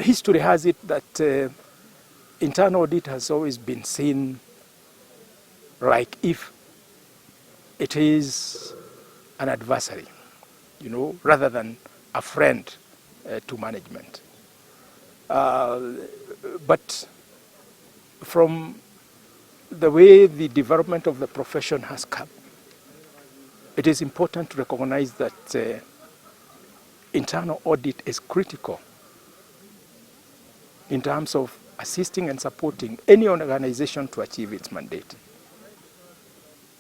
history has it that internal audit has always been seen like if it is an adversary, rather than a friend to management. But from the way the development of the profession has come, it is important to recognize that internal audit is critical in terms of assisting and supporting any organization to achieve its mandate.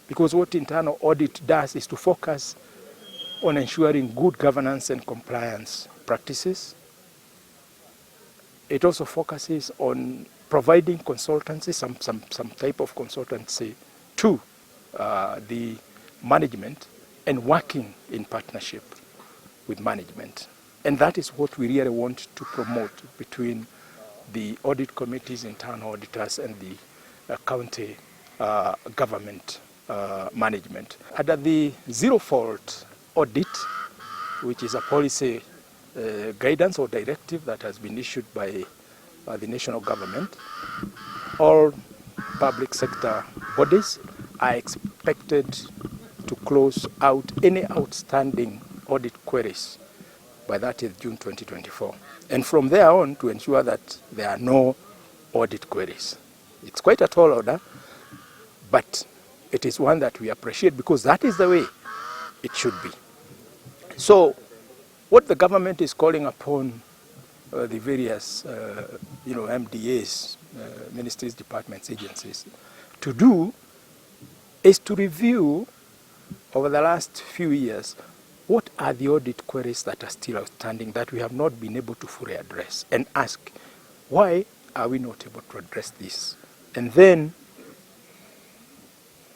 Because what internal audit does is to focus on ensuring good governance and compliance practices. It also focuses on providing consultancy, some type of consultancy to the management and working in partnership with management. And that is what we really want to promote between the audit committees, internal auditors, and the county government management. Under the zero-fault audit, which is a policy guidance or directive that has been issued by the national government, all public sector bodies are expected to close out any outstanding audit queries by 30th June 2024. And from there on, to ensure that there are no audit queries. It's quite a tall order, but it is one that we appreciate because that is the way it should be. So what the government is calling upon the various MDAs, ministries, departments, agencies, to do is to review over the last few years what are the audit queries that are still outstanding that we have not been able to fully address, and ask, why are we not able to address this? And then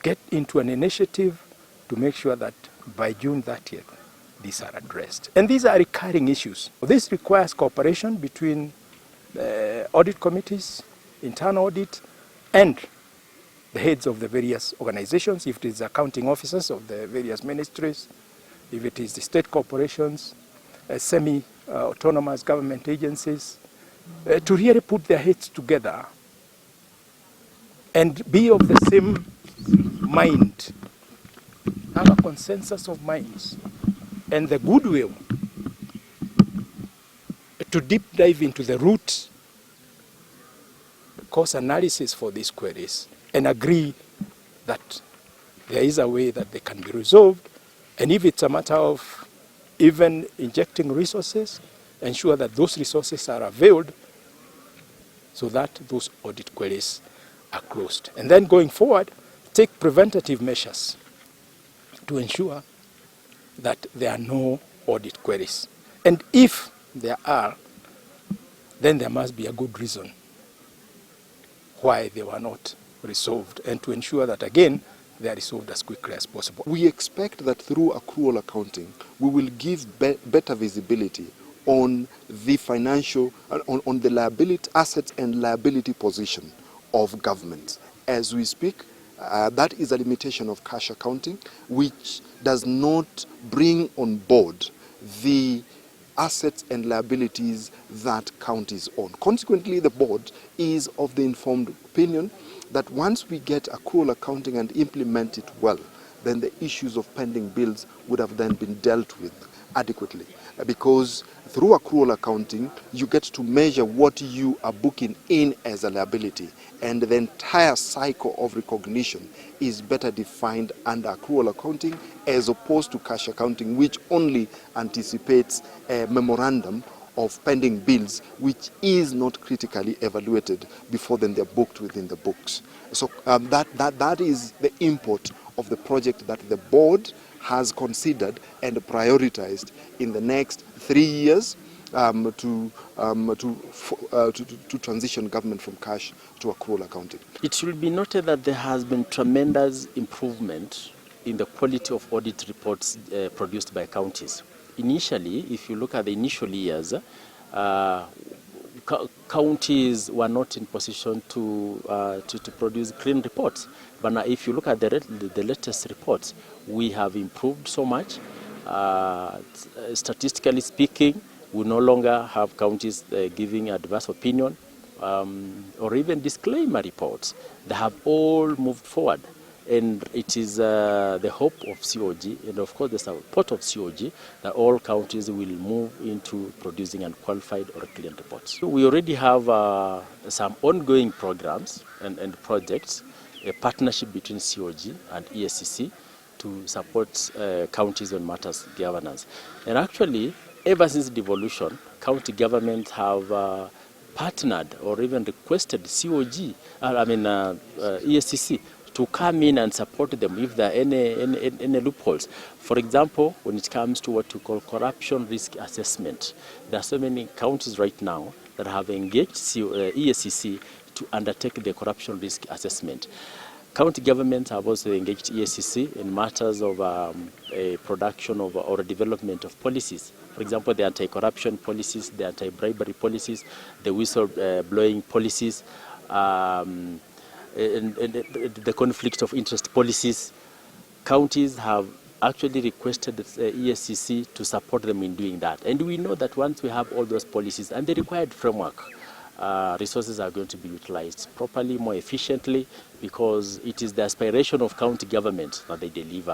get into an initiative to make sure that by June 30th, these are addressed. And these are recurring issues. This requires cooperation between audit committees, internal audit, and the heads of the various organizations, if it is accounting officers of the various ministries, if it is the state corporations, semi-autonomous government agencies, to really put their heads together and be of the same mind, have a consensus of minds and the goodwill to deep dive into the root cause analysis for these queries and agree that there is a way that they can be resolved. And if it's a matter of even injecting resources, ensure that those resources are availed so that those audit queries are closed. And then going forward, take preventative measures to ensure that there are no audit queries. And if there are, then there must be a good reason why they were not resolved, and to ensure that, again, they are resolved as quickly as possible. We expect that through accrual accounting, we will give better visibility on the financial, on the liability, assets and liability position of government. As we speak, that is a limitation of cash accounting, which does not bring on board the assets and liabilities that counties own. Consequently, the board is of the informed opinion that once we get accrual accounting and implement it well, then the issues of pending bills would have then been dealt with adequately. Because through accrual accounting, you get to measure what you are booking in as a liability, and the entire cycle of recognition is better defined under accrual accounting as opposed to cash accounting, which only anticipates a memorandum of pending bills, which is not critically evaluated before then they're booked within the books. So that is the import of the project that the board has considered and prioritized in the next 3 years to transition government from cash to accrual accounting. It should be noted that there has been tremendous improvement in the quality of audit reports produced by counties. Initially, if you look at the initial years, counties were not in position to produce clean reports. But now, if you look at the latest reports, we have improved so much. Statistically speaking, We no longer have counties giving adverse opinion or even disclaimer reports. They have all moved forward. And it is the hope of COG, and of course the support of COG, that all counties will move into producing unqualified or clean reports. So we already have some ongoing programs and projects, a partnership between COG and ESCC to support counties on matters governance. And actually, ever since devolution, county governments have partnered or even requested ESCC to come in and support them if there are any loopholes. For example, when it comes to what we call corruption risk assessment, there are so many counties right now that have engaged ESCC to undertake the corruption risk assessment. County governments have also engaged ESCC in matters of a production of or development of policies. For example, the anti-corruption policies, the anti-bribery policies, the whistle-blowing policies, and the conflict of interest policies. Counties have actually requested the ESCC to support them in doing that. And we know that once we have all those policies and the required framework, resources are going to be utilized properly, more efficiently, because it is the aspiration of county government that they deliver.